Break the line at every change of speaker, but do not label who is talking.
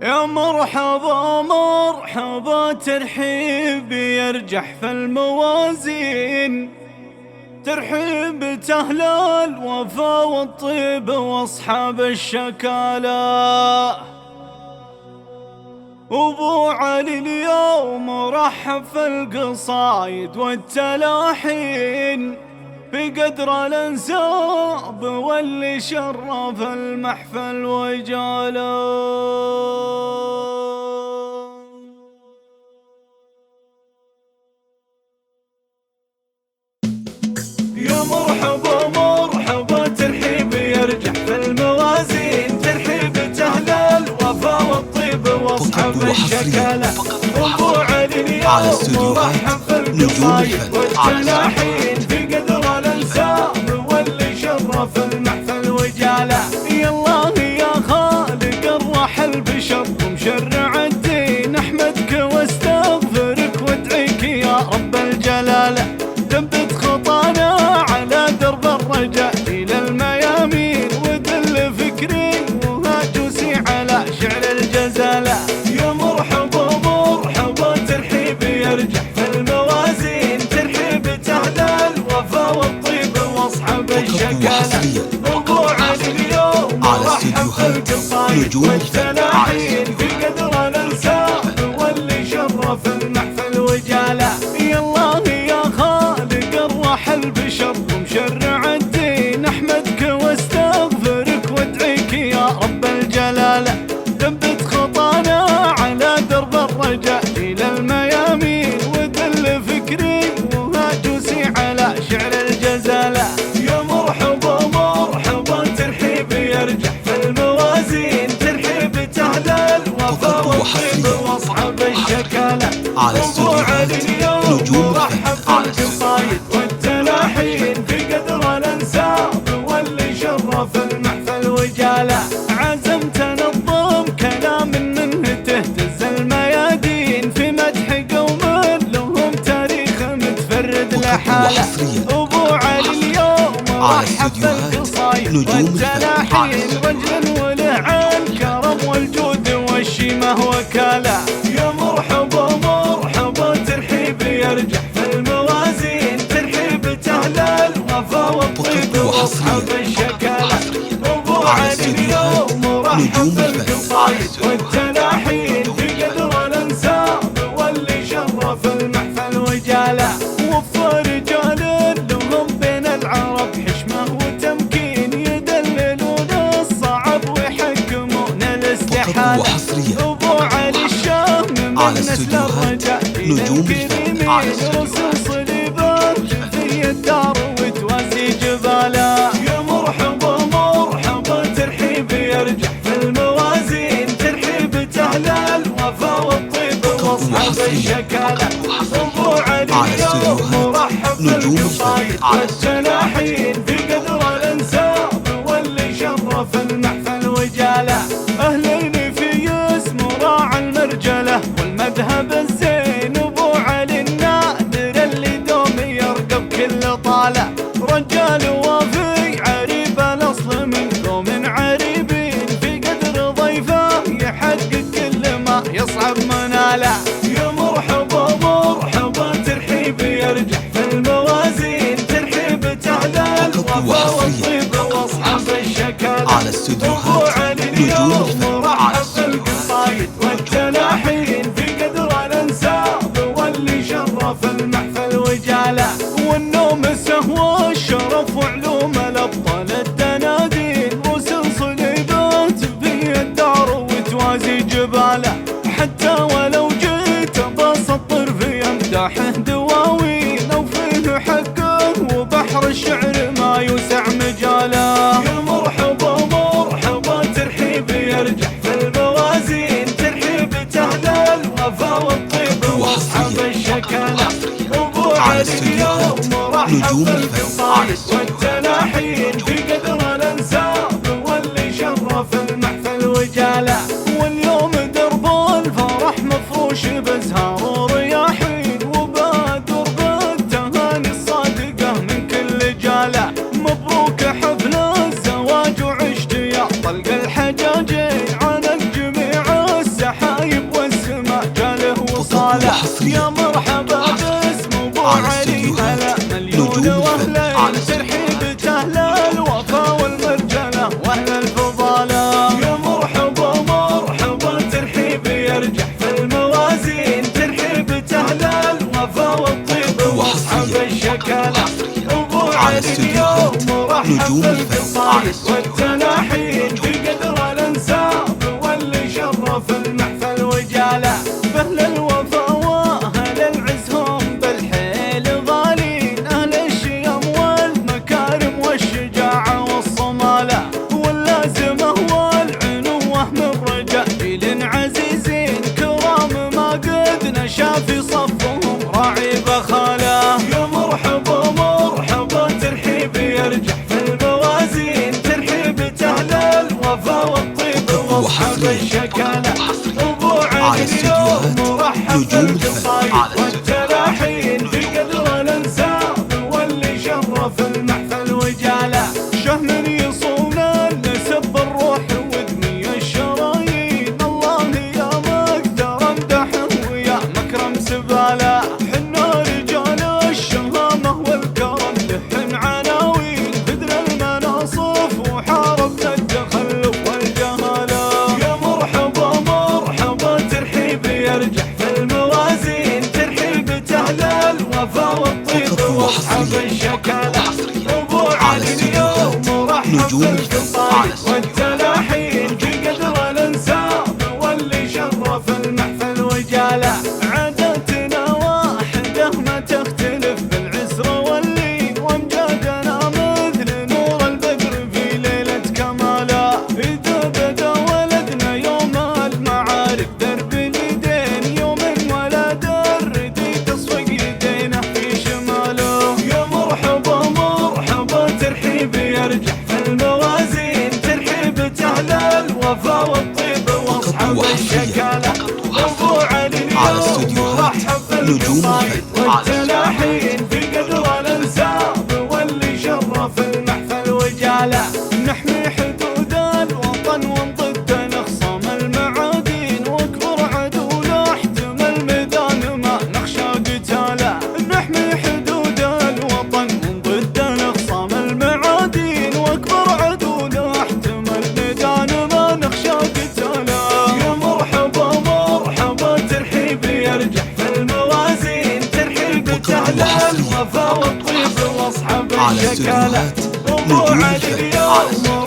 يا مرحبا مرحبا ترحيب يرجح في الموازين، ترحيب أهل الوفا والطيب واصحاب الشكالة. وابو علي اليوم رحب في القصايد والتلاحين، في قدر الانساب واللي شرف المحفل وجاله. يا مرحبا مرحبا ترحيب يرجح في الموازين، ترحيب أهل الوفا والطيب واصحاب الشكالة. ابو علي اليوم رحب في القصايد والتلاحين، في قدر الانساب واللي شرف المحفل وجاله. يالله يا خالق ارواح البشر ومشرع الدين، احمدك واستغفرك وادعيك يا رب الجلاله. ثبت خطانا على درب الرجاء الى الميامين، ودل فكري وهاجسي على شعر الجزاله. يا مرحبا مرحبا ترحيب يرجح في الموازين، ترحيب أهل الوفا والطيب واصحاب الشكالة. ابو علي اليوم رحب في القصايد والتلاحين، في قدر الانساب واللي شرف المحفل وجاله. يالله يا خالق ارواح البشر ومشرع الدين، احمدك واستغفرك وادعيك يا رب الجلاله. ثبت خطانا على درب الرجاء الى الميامين، ودل فكري وهاجسي على شعر الجزاله. يا مرحبا مرحبا ترحيب يرجح في الموازين، ترحيب أهل الوفا والطيب واصحاب الشكالة. ابو علي اليوم رحب في القصايد والتلاحين، في قدر الانساب واللي شرف المحفل وجاله. عزمت انظم كلام منه تهتز الميادين، في مدح قوم لهم تاريخ متفرد لحاله. ابو علي اليوم رحب في القصايد والتلاحين، رجل وله الكرم والجود والشيمه وكاله. يا مرحبا مرحبا ترحيب يرجح في الموازين، ترحيب أهل الوفا والطيب واصحاب الشكالة. ابو علي اليوم رحب في القصايد والتلاحين، في قدر الانساب واللي شرف المحفل وجاله. وفى رجال لهم بين العرب حشمه وتمكين، يدللون الصعب ويحكمون الاستحاله. ابو علي الشام من نسل الرجال الكريمين، رسل صليبات في الدار وتوازي جباله. يا مرحبا مرحبا ترحيب يرجح في الموازين، ترحيب أهل الوفا والطيب واصحاب الشكالة. ابو علي اليوم رحب في القصايد والتلاحين، في قدر الانساب واللي شرف المحفل وجاله. اهلين في اسم راعى المرجله والمذهب الزين، ابو علي النادر اللي دوم يرقب كل طاله. رجال وافي عريب الاصل من قوم عريبين، في قدر ضيفه يحقق كل ما يصعب مناله. يا مرحبا مرحبا ترحيب يرجح في الموازين، ترحيب أهل الوفا والطيب واصحاب الشكالة. ابو علي اليوم رحب في القصايد والتلاحين، في قدر الانساب واللي شرف المحفل وجاله. والنوم سهوى الشرف وعلوم الابطال الدنادين، رسل صليبات في الدار وتوازي جباله. حتى ولو جيت بسطر في امداحه دواوين، او فيه حقه وبحر الشعر ما يوسع مجاله. يا مرحبا مرحبا ترحيب يرجح في الموازين، ترحيب أهل الوفا والطيب واصحاب الشكالة. ابو علي اليوم رحب في القصايد والتلاحين، في قدر الانساب واللي شرف المحفل وجاله. واليوم درب الفرح مفروش بازهار ورياحين، وبادر بالتهاني الصادقه من كل جاله. مبروك حفل الزواج وعشت يا طلق الحجاجين، على الجميع واصحاب القصايد والتلاحين في قدر الانساب واللي شرف المحفل وجاله. فاهل الوفا واهل العز هم بالحيل غالين، اهل الشيم والمكارم والشجاعه والصماله، واللازمه والعنوه من رجال عزيزين كرام ما قد نشا في صفهم راعي بخاله. يا مرحبا مرحبا ترحيب يرجح في الموازين، ترحيب اهل الوفا والطيب واصحاب الشكاله. ابو علي اليوم مرحب بالقصايد والتلاحين في قدر الانساب واللي شرف المحفل وجاله. شهم يصون النسب بالروح ودمي الشرايين، الله يا مقدر امدحه ويا مكرم سباله. حنا رجال الشهامه والكرم لحن عناوين، بدنا المناصف وحاربنا التخلف والجهاله. يا مرحبا مرحبا ترحيب يرجح في الموازين، ترحيب اهل الوفا والطيب واصحاب الشكاله. ابو علي اليوم مرحب بالقصايد والتلاحين في قدر الانساب واللي شرف المحفل وجاله. عاداتنا واحده ما تختلف بالعسر واللين، وامجادنا مثل نور البدر في ليله كماله. اذا بدا ولدنا يوم المعارك درب اليدين، يوم ولد الردي تصفق يدينه في شماله. يا مرحبا مرحبا ترحيب يرجح في الموازين، ترحيب اهل الوفا والطيب واصحاب الشكاله. ابو علي اليوم مرحب بالقصايد والتلاحين في قدر الانساب واللي شرف المحفل وجاله. نحمي حدود الوطن ونضد نخصم المعادين، واكبر عدو لا احتمل ميدان ما نخشى قتاله. نحمي حدود الوطن ونضد نخصم المعادين، واكبر عدو لا احتمل ميدان ما نخشى قتاله. يا مرحبا مرحبا ترحيب يرجح في الموازين، ترحيب اهل الوفا والطيب واصحاب الشكاله. ابو علي اليوم